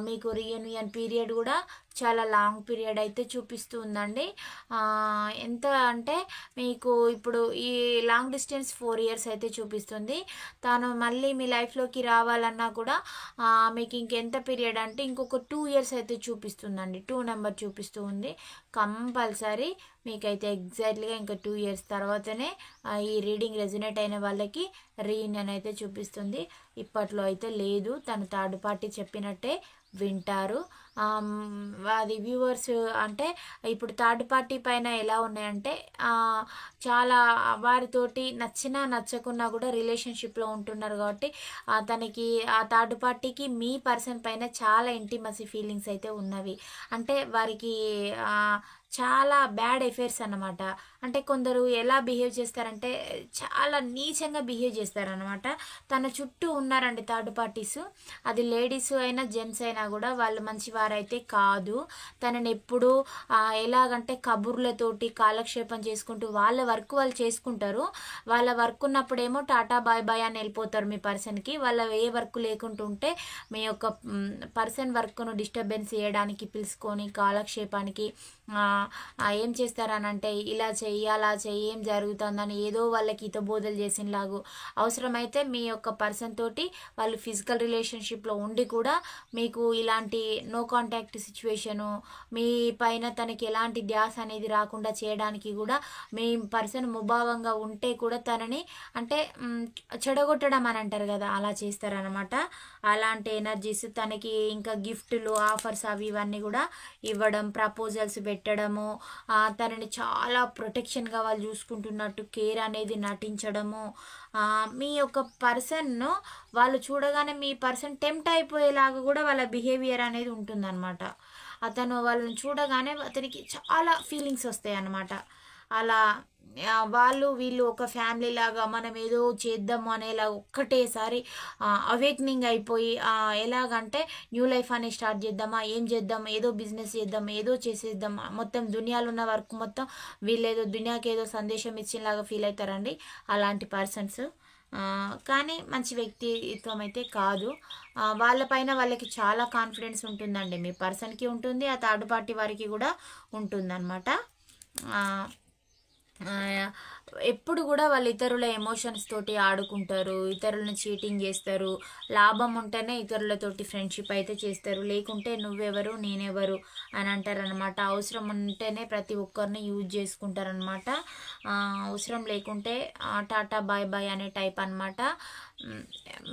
మీకు రీయూనియన్ పీరియడ్ కూడా చాలా లాంగ్ పీరియడ్ అయితే చూపిస్తూ ఉందండి. ఎంత అంటే మీకు ఇప్పుడు ఈ లాంగ్ డిస్టెన్స్ 4 years అయితే చూపిస్తుంది. తను మళ్ళీ మీ లైఫ్లోకి రావాలన్నా కూడా మీకు ఇంకెంత పీరియడ్ అంటే ఇంకొక 2 years అయితే చూపిస్తుందండి. 2 నెంబర్ చూపిస్తూ ఉంది. కంపల్సరీ మీకైతే ఎగ్జాక్ట్లీగా ఇంకా 2 years తర్వాతనే ఈ రీడింగ్ రెజొనేట్ అయిన వాళ్ళకి రీయూనియన్ అయితే చూపిస్తుంది. ఇప్పట్లో అయితే లేదు. తను థర్డ్ పార్టీ చెప్పినట్టే వింటారు. అది వ్యూవర్స్ అంటే ఇప్పుడు థర్డ్ పార్టీ పైన ఎలా ఉన్నాయంటే చాలా వారితోటి నచ్చినా నచ్చకున్నా కూడా రిలేషన్షిప్లో ఉంటున్నారు కాబట్టి తనకి ఆ థర్డ్ పార్టీకి మీ పర్సన్ పైన చాలా ఇంటిమసీ ఫీలింగ్స్ అయితే ఉన్నవి. అంటే వారికి చాలా బ్యాడ్ ఎఫైర్స్ అన్నమాట. అంటే కొందరు ఎలా బిహేవ్ చేస్తారంటే చాలా నీచంగా బిహేవ్ చేస్తారనమాట. తన చుట్టూ ఉన్నారండి థర్డ్ పార్టీస్, అది లేడీస్ అయినా జెంట్స్ అయినా కూడా వాళ్ళు మంచివారైతే కాదు. తనని ఎప్పుడు ఎలాగంటే కబుర్లతోటి కాలక్షేపం చేసుకుంటూ వాళ్ళ వర్క్ వాళ్ళు చేసుకుంటారు. వాళ్ళ వర్క్ ఉన్నప్పుడేమో టాటా బాయ్ బాయ్ అని వెళ్ళిపోతారు మీ పర్సన్కి. వాళ్ళ ఏ వర్క్ లేకుంటుంటే మీ యొక్క పర్సన్ వర్క్ను డిస్టర్బెన్స్ చేయడానికి పిలుచుకొని కాలక్షేపానికి ఏం చేస్తారనంటే ఇలా చెయ్యి అలా చెయ్యి ఏం జరుగుతుందని ఏదో వాళ్ళకి హితబోధలు చేసినలాగు, అవసరమైతే మీ యొక్క పర్సన్ తోటి వాళ్ళు ఫిజికల్ రిలేషన్షిప్లో ఉండి కూడా మీకు ఇలాంటి నో కాంటాక్ట్ సిచ్యువేషను, మీ పైన తనకి ఎలాంటి ధ్యాస అనేది రాకుండా చేయడానికి కూడా మీ పర్సన్ ముభావంగా ఉంటే కూడా తనని అంటే చెడగొట్టడం అని అంటారు కదా, అలా చేస్తారనమాట. అలాంటి ఎనర్జీస్ తనకి ఇంకా గిఫ్ట్లు ఆఫర్స్ అవి ఇవన్నీ కూడా ఇవ్వడం, ప్రపోజల్స్ పెట్టడము, తనని చాలా ప్రొటెక్షన్గా వాళ్ళు చూసుకుంటున్నట్టు కేర్ అనేది నటించడము. మీ యొక్క పర్సన్ను వాళ్ళు చూడగానే మీ పర్సన్ టెంప్ట్ అయిపోయేలాగా కూడా వాళ్ళ బిహేవియర్ అనేది ఉంటుందన్నమాట. అతను వాళ్ళని చూడగానే అతనికి చాలా ఫీలింగ్స్ వస్తాయి అన్నమాట. అలా వాళ్ళు వీళ్ళు ఒక ఫ్యామిలీ లాగా మనం ఏదో చేద్దాము అనేలా ఒక్కటేసారి అవేక్నింగ్ అయిపోయి ఎలాగంటే న్యూ లైఫ్ అనేది స్టార్ట్ చేద్దామా, ఏం చేద్దాం, ఏదో బిజినెస్ చేద్దాం, ఏదో చేసేద్దాం, మొత్తం దునియాలో ఉన్న వర్క్ మొత్తం వీళ్ళేదో దునియాకి ఏదో సందేశం ఇచ్చేలాగా ఫీల్ అవుతారండి అలాంటి పర్సన్స్. కానీ మంచి వ్యక్తిత్వం అయితే కాదు. వాళ్ళపైన వాళ్ళకి చాలా కాన్ఫిడెన్స్ ఉంటుందండి. మీ పర్సన్కి ఉంటుంది, ఆ థర్డ్ పార్టీ వారికి కూడా ఉంటుందన్నమాట. ఎప్పుడు కూడా వాళ్ళు ఇతరుల ఎమోషన్స్ తోటి ఆడుకుంటారు, ఇతరులను చీటింగ్ చేస్తారు. లాభం ఉంటేనే ఇతరులతోటి ఫ్రెండ్షిప్ అయితే చేస్తారు, లేకుంటే నువ్వెవరు నేనెవరు అని అంటారనమాట. అవసరం ఉంటేనే ప్రతి ఒక్కరిని యూజ్ చేసుకుంటారనమాట, అవసరం లేకుంటే టాటా బాయ్ బాయ్ అనే టైప్ అనమాట.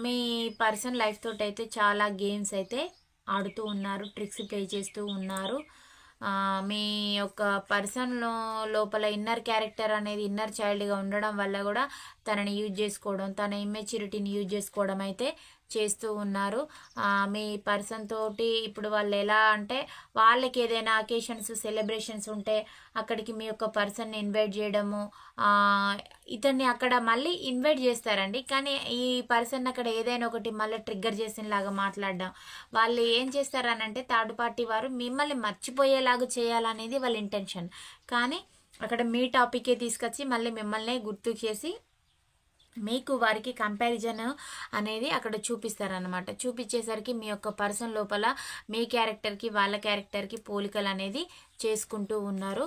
మీ పర్సన్ లైఫ్ తోటి అయితే చాలా గేమ్స్ అయితే ఆడుతూ ఉన్నారు, ట్రిక్స్ ప్లే చేస్తూ ఉన్నారు. మీ యొక్క పర్సన్ లోపల ఇన్నర్ క్యారెక్టర్ అనేది ఇన్నర్ చైల్డ్గా ఉండడం వల్ల కూడా తనని యూజ్ చేసుకోవడం, తన ఇమ్మెచ్యూరిటీని యూజ్ చేసుకోవడం అయితే చేస్తూ ఉన్నారు. మీ పర్సన్ తోటి ఇప్పుడు వాళ్ళు ఎలా అంటే వాళ్ళకి ఏదైనా అకేషన్స్ సెలబ్రేషన్స్ ఉంటే అక్కడికి మీ యొక్క పర్సన్ని ఇన్వైట్ చేయడము, ఇతన్ని అక్కడ మళ్ళీ ఇన్వైట్ చేస్తారండి. కానీ ఈ పర్సన్ అక్కడ ఏదైనా ఒకటి మళ్ళీ ట్రిగ్గర్ చేసినలాగా మాట్లాడడం, వాళ్ళు ఏం చేస్తారనంటే థర్డ్ పార్టీ వారు మిమ్మల్ని మర్చిపోయేలాగా చేయాలనేది వాళ్ళ ఇంటెన్షన్. కానీ అక్కడ మీ టాపికే తీసుకొచ్చి మళ్ళీ మిమ్మల్ని గుర్తు చేసి మీకు వారికి కంపారిజన్ అనేది అక్కడ చూపిస్తారనమాట. చూపించేసరికి మీ యొక్క పర్సన్ లోపల మీ క్యారెక్టర్కి వాళ్ళ క్యారెక్టర్కి పోలికలు అనేది చేసుకుంటూ ఉన్నారు.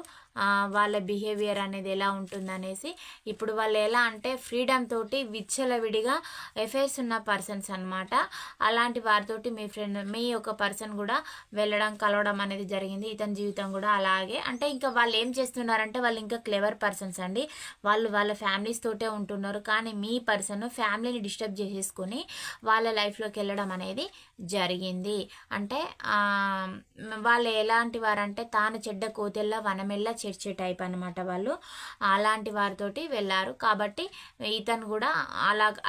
వాళ్ళ బిహేవియర్ అనేది ఎలా ఉంటుందనేసి ఇప్పుడు వాళ్ళు ఎలా అంటే ఫ్రీడమ్ తోటి విచ్చలవిడిగా ఎఫైర్స్ ఉన్న పర్సన్స్ అనమాట. అలాంటి వారితోటి మీ యొక్క పర్సన్ కూడా వెళ్ళడం కలవడం అనేది జరిగింది. ఇతని జీవితం కూడా అలాగే అంటే ఇంకా వాళ్ళు ఏం చేస్తున్నారంటే వాళ్ళు ఇంకా క్లెవర్ పర్సన్స్ అండి. వాళ్ళు వాళ్ళ ఫ్యామిలీస్ తోటే ఉంటున్నారు, కానీ మీ పర్సన్ ఫ్యామిలీని డిస్టర్బ్ చేసేసుకొని వాళ్ళ లైఫ్లోకి వెళ్ళడం అనేది జరిగింది. అంటే వాళ్ళు ఎలాంటి వారంటే తాను చెడ్డ కోతెల్లా వనమెల్లా చేర్చే టైప్ అనమాట వాళ్ళు. అలాంటి వారితోటి వెళ్ళారు కాబట్టి ఇతను కూడా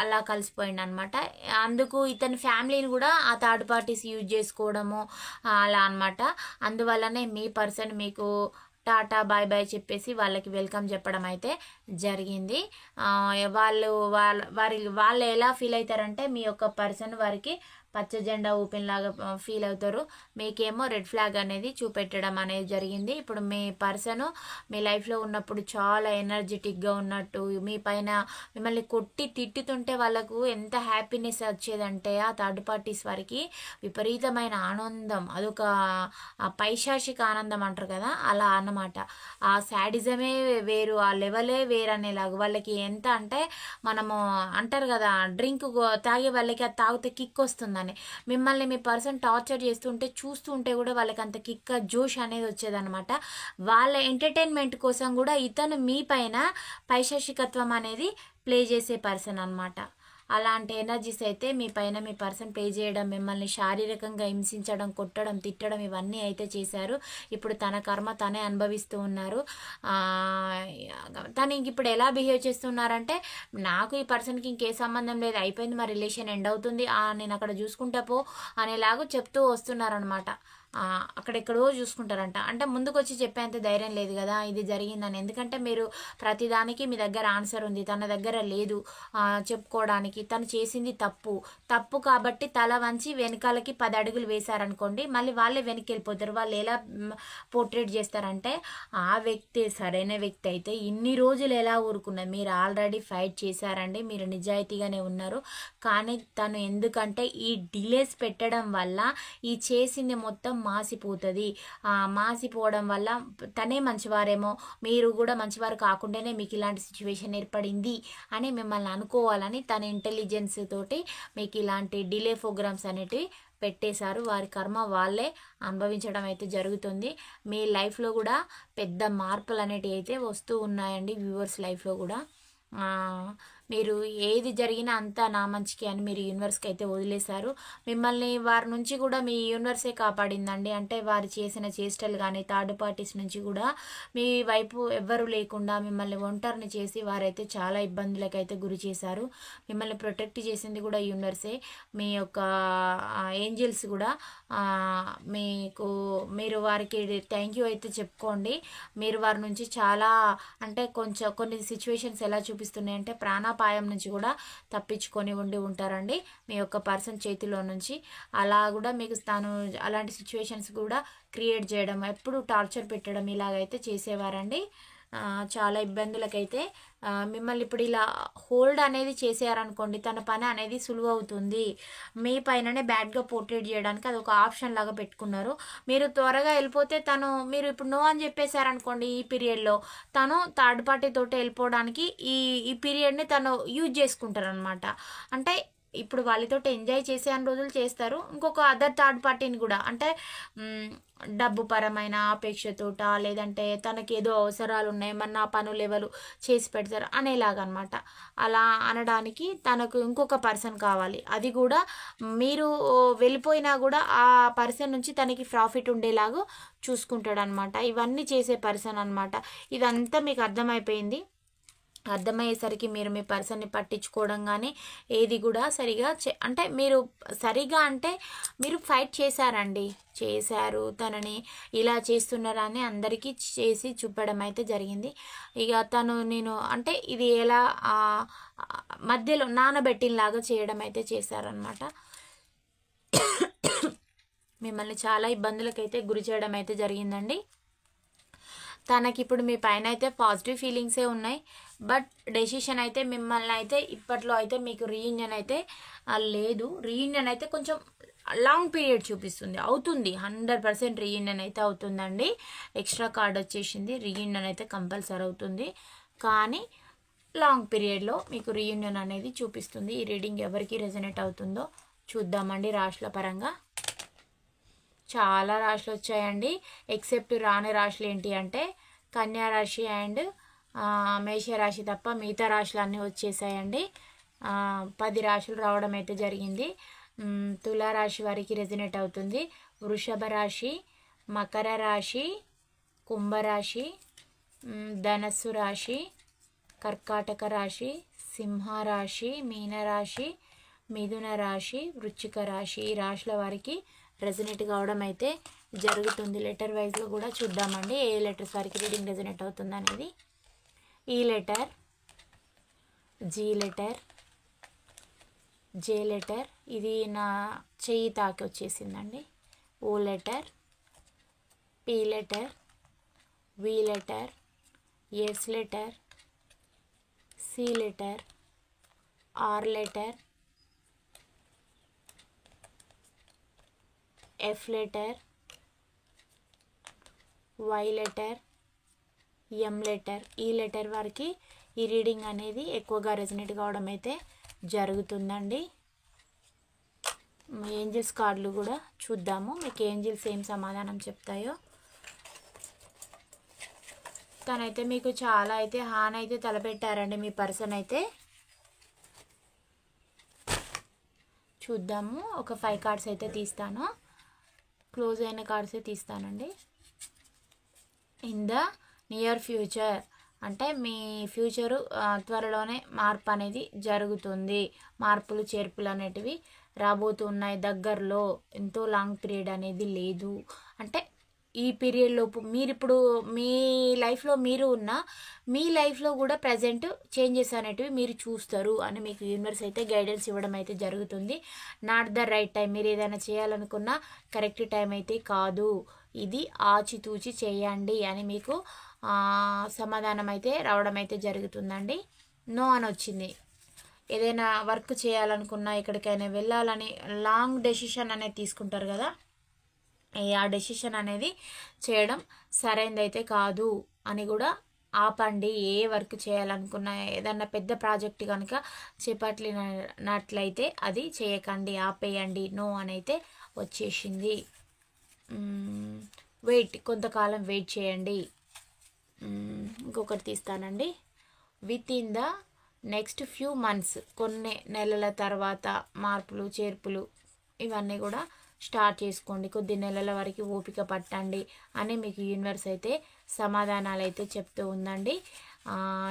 అలా కలిసిపోయింది అనమాట. అందుకు ఇతని ఫ్యామిలీని కూడా ఆ థర్డ్ పార్టీస్ యూజ్ చేసుకోవడము అలా అనమాట. అందువల్లనే మీ పర్సన్ మీకు టాటా బాయ్ బాయ్ చెప్పేసి వాళ్ళకి వెల్కమ్ చెప్పడం అయితే జరిగింది. వాళ్ళు ఎలా ఫీల్ అవుతారంటే మీ యొక్క పర్సన్ వారికి పచ్చ జెండా ఊపిన లాగా ఫీల్ అవుతారు, మీకేమో రెడ్ ఫ్లాగ్ అనేది చూపెట్టడం అనేది జరిగింది. ఇప్పుడు మీ పర్సన్ మీ లైఫ్లో ఉన్నప్పుడు చాలా ఎనర్జెటిక్గా ఉన్నట్టు మీ పైన మిమ్మల్ని కొట్టి తిట్టుతుంటే వాళ్ళకు ఎంత హ్యాపీనెస్ వచ్చేదంటే ఆ థర్డ్ పార్టీస్ వారికి విపరీతమైన ఆనందం, అదొక పైశాచిక ఆనందం అంటారు కదా, అలా అన్నమాట. ఆ శాడిజమే వేరు, ఆ లెవెలే వేరు అనేలాగా వాళ్ళకి ఎంత అంటే మనము అంటారు కదా డ్రింక్ తాగే వాళ్ళకి అది తాగితే కిక్ వస్తుందని, మిమ్మల్ని మీ పర్సన్ టార్చర్ చేస్తుంటే చూస్తూ ఉంటే కూడా వాళ్ళకి అంత కిక్ జోష్ అనేది వచ్చేదనమాట. వాళ్ళ ఎంటర్టైన్మెంట్ కోసం కూడా ఇతను మీ పైన పైశాచికత్వం అనేది ప్లే చేసే పర్సన్ అనమాట. అలాంటి ఎనర్జీస్ అయితే మీ పైన మీ పర్సన్ ప్లే చేయడం, మిమ్మల్ని శారీరకంగా హింసించడం, కొట్టడం, తిట్టడం ఇవన్నీ అయితే చేశారు. ఇప్పుడు తన కర్మ తనే అనుభవిస్తూ ఉన్నారు. తను ఇంక ఇప్పుడు ఎలా బిహేవ్ చేస్తున్నారంటే నాకు ఈ పర్సన్కి ఇంకే సంబంధం లేదు, అయిపోయింది, మా రిలేషన్ ఎండ్ అవుతుంది, నేను అక్కడ చూసుకుంటా పో అనేలాగా చెప్తూ వస్తున్నారనమాట. అక్కడెక్కడో చూసుకుంటారంట. అంటే ముందుకు వచ్చి చెప్పేంత ధైర్యం లేదు కదా ఇది జరిగిందని. ఎందుకంటే మీరు ప్రతిదానికి మీ దగ్గర ఆన్సర్ ఉంది, తన దగ్గర లేదు చెప్పుకోవడానికి. తను చేసింది తప్పు కాబట్టి తల వంచి వెనకాలకి 10 అడుగులు వేశారనుకోండి, మళ్ళీ వాళ్ళే వెనక్కి వెళ్ళిపోతారు. వాళ్ళు ఎలా పోర్ట్రేట్ చేస్తారంటే, ఆ వ్యక్తి సరైన వ్యక్తి అయితే ఇన్ని రోజులు ఎలా ఊరుకున్నది, మీరు ఆల్రెడీ ఫైట్ చేశారండి, మీరు నిజాయితీగానే ఉన్నారు. కానీ తను ఎందుకంటే ఈ డిలేస్ పెట్టడం వల్ల ఈ చేసింది మొత్తం మాసిపోతుంది. మాసిపోవడం వల్ల తనే మంచివారేమో, మీరు కూడా మంచివారు కాకుండానే మీకు ఇలాంటి సిచ్యువేషన్ ఏర్పడింది అని మిమ్మల్ని అనుకోవాలని తన ఇంటెలిజెన్స్ తోటి మీకు ఇలాంటి డిలే ప్రోగ్రామ్స్ అనేటివి పెట్టేశారు. వారి కర్మ వాళ్ళే అనుభవించడం అయితే జరుగుతుంది. మీ లైఫ్లో కూడా పెద్ద మార్పులు అనేటివి అయితే వస్తూ ఉన్నాయండి. వ్యూవర్స్ లైఫ్లో కూడా మీరు ఏది జరిగినా అంతా నా మంచికి అని మీరు యూనివర్స్కి అయితే వదిలేశారు. మిమ్మల్ని వారి నుంచి కూడా మీ యూనివర్సే కాపాడిందండి. అంటే వారు చేసిన చేష్టలు కానీ థర్డ్ పార్టీస్ నుంచి కూడా మీ వైపు ఎవ్వరు లేకుండా మిమ్మల్ని ఒంటరిని చేసి వారైతే చాలా ఇబ్బందులకైతే గురి చేశారు. మిమ్మల్ని ప్రొటెక్ట్ చేసింది కూడా యూనివర్సే. మీ యొక్క ఏంజిల్స్ కూడా మీరు వారికి థ్యాంక్ యూ అయితే చెప్పుకోండి. మీరు వారి నుంచి చాలా అంటే కొన్ని సిచ్యువేషన్స్ ఎలా చూపిస్తున్నాయంటే ప్రాణాపాయం నుంచి కూడా తప్పించుకొని ఉంటారండి మీ యొక్క పర్సన్ చేతిలో నుంచి. అలా కూడా మీకు తాను అలాంటి సిచ్యువేషన్స్ కూడా క్రియేట్ చేయడం, ఎప్పుడు టార్చర్ పెట్టడం ఇలాగైతే చేసేవారండి. చాలా ఇబ్బందులకైతే మిమ్మల్ని ఇప్పుడు ఇలా హోల్డ్ అనేది చేసేయారనుకోండి, తన పని అనేది సులువు అవుతుంది. మీ పైననే బ్యాడ్గా పోర్ట్రేట్ చేయడానికి అది ఒక ఆప్షన్ లాగా పెట్టుకున్నారు. మీరు త్వరగా వెళ్ళిపోతే మీరు ఇప్పుడు నో అని చెప్పేశారనుకోండి, ఈ పీరియడ్లో తను థర్డ్ పార్టీ తోటి వెళ్ళిపోవడానికి ఈ పీరియడ్ని తను యూజ్ చేసుకుంటారనమాట. అంటే ఇప్పుడు వాళ్ళతో ఎంజాయ్ చేసే అన్ని రోజులు చేస్తారు, ఇంకొక అదర్ థర్డ్ పార్టీని కూడా అంటే డబ్బు పరమైన అపేక్షతోట, లేదంటే తనకి ఏదో అవసరాలు ఉన్నాయి, మన పనులు ఎవరు చేసి పెడతారు అనేలాగనమాట. అలా అనడానికి తనకు ఇంకొక పర్సన్ కావాలి. అది కూడా మీరు వెళ్ళిపోయినా కూడా ఆ పర్సన్ నుంచి తనకి ప్రాఫిట్ ఉండేలాగా చూసుకుంటాడు అనమాట. ఇవన్నీ చేసే పర్సన్ అనమాట. ఇదంతా మీకు అర్థమైపోయింది. అర్థమయ్యేసరికి మీరు మీ పర్సన్ని పట్టించుకోవడం కానీ ఏది కూడా సరిగా అంటే మీరు ఫైట్ చేశారు తనని ఇలా చేస్తున్నారని అందరికీ చేసి చూపడం అయితే జరిగింది. ఇక నేను అంటే ఇది ఎలా మధ్యలో నానబెట్టినలాగా చేయడం అయితే చేశారనమాట. మిమ్మల్ని చాలా ఇబ్బందులకైతే గురి చేయడం అయితే జరిగిందండి. తనకి ఇప్పుడు మీ పైన అయితే పాజిటివ్ ఫీలింగ్సే ఉన్నాయి, బట్ డెసిషన్ అయితే మిమ్మల్ని అయితే ఇప్పట్లో అయితే మీకు రీయూనియన్ అయితే లేదు. రీయూనియన్ అయితే కొంచెం లాంగ్ పీరియడ్ చూపిస్తుంది, అవుతుంది 100% రీయూనియన్ అయితే అవుతుందండి. ఎక్స్ట్రా కార్డ్ వచ్చేసింది, రీయూనియన్ అయితే కంపల్సరీ అవుతుంది. కానీ లాంగ్ పీరియడ్లో మీకు రీయూనియన్ అనేది చూపిస్తుంది. ఈ రీడింగ్ ఎవరికి రెజనేట్ అవుతుందో చూద్దామండి. రాశుల పరంగా చాలా రాశులు వచ్చాయండి. ఎక్సెప్ట్ రాని రాశులు ఏంటి అంటే కన్యా రాశి అండ్ మేషరాశి తప్ప మిగతా రాశులు అన్నీ వచ్చేసాయండి. 10 రాశులు రావడం అయితే జరిగింది. తులారాశి వారికి రెజనేట్ అవుతుంది. వృషభ రాశి, మకర రాశి, కుంభరాశి, ధనస్సు రాశి, కర్కాటక రాశి, సింహరాశి, మీనరాశి, మిథున రాశి, వృశ్చిక రాశి. ఈ రాశుల వారికి రెజనేట్ కావడం అయితే జరుగుతుంది. లెటర్ వైజ్లో కూడా చూద్దామండి ఏ లెటర్స్ వారికి రీడింగ్ రెజనేట్ అవుతుంది అనేది. E letter, G letter, J letter, ఇది నా చెయ్యి తాకి వచ్చేసిందండి. O letter, P letter, V letter, S letter, C letter, R letter, F letter, Y letter, M letter. ఈ లెటర్ వారికి ఈ రీడింగ్ అనేది ఎక్కువగా రెజనేట్ కావడం అయితే జరుగుతుందండి. ఏంజిల్స్ కార్డులు కూడా చూద్దాము, మీకు ఏంజిల్స్ ఏం సమాధానం చెప్తాయో. తనైతే మీకు చాలా అయితే హాని అయితే తలపెట్టారండి మీ పర్సన్ అయితే. చూద్దాము, ఒక 5 కార్డ్స్ అయితే తీస్తాను, క్లోజ్ అయిన కార్డ్సే తీస్తానండి. ఇన్ ద నియర్ ఫ్యూచర్ అంటే మీ ఫ్యూచరు త్వరలోనే మార్పు అనేది జరుగుతుంది, మార్పులు చేర్పులు అనేటివి రాబోతున్నాయి దగ్గరలో, ఎంతో లాంగ్ పీరియడ్ అనేది లేదు అంటే ఈ పీరియడ్ లోపు మీరు ఇప్పుడు మీ లైఫ్లో మీరు ఉన్న మీ లైఫ్లో కూడా ప్రజెంట్ చేంజెస్ అనేటివి మీరు చూస్తారు అని మీకు యూనివర్స్ అయితే గైడెన్స్ ఇవ్వడం అయితే జరుగుతుంది. నాట్ ద రైట్ టైం, మీరు ఏదైనా చేయాలనుకున్నా కరెక్ట్ టైం అయితే కాదు, ఇది ఆచితూచి చేయండి అని మీకు సమాధానం అయితే రావడం అయితే జరుగుతుందండి. నో అని వచ్చింది. ఏదైనా వర్క్ చేయాలనుకున్నా, ఎక్కడికైనా వెళ్ళాలని లాంగ్ డెసిషన్ అనేది తీసుకుంటారు కదా, ఆ డెసిషన్ అనేది చేయడం సరైనదైతే కాదు అని కూడా ఆపండి. ఏ వర్క్ చేయాలనుకున్నా, ఏదన్నా పెద్ద ప్రాజెక్ట్ కనుక చేపట్టినట్లయితే అది చేయకండి, ఆపేయండి. నో అని అయితే వచ్చేసింది. వెయిట్, కొంతకాలం వెయిట్ చేయండి. ఇంకొకటి తీస్తానండి. Within the next few months, కొన్ని నెలల తర్వాత మార్పులు చేర్పులు ఇవన్నీ కూడా స్టార్ట్ చేసుకోండి. కొద్ది నెలల వరకు ఓపిక పట్టండి అని మీకు యూనివర్స్ అయితే సమాధానాలు అయితే చెప్తూ ఉందండి.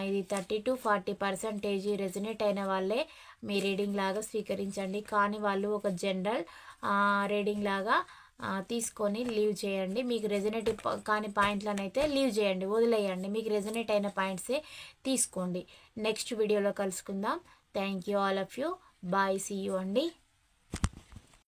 ఇది 30 to 40% రెజనేట్ అయిన వాళ్ళే మీ రీడింగ్ లాగా స్వీకరించండి. కానీ వాళ్ళు ఒక జనరల్ రీడింగ్ లాగా తీసుకొని లీవ్ చేయండి. మీకు రెజనేట్ కాని పాయింట్లను అయితే లీవ్ చేయండి, వదిలేయండి. మీకు రెజనేట్ అయిన పాయింట్సే తీసుకోండి. నెక్స్ట్ వీడియోలో కలుసుకుందాం. Thank you all of you. Bye, see you అండి.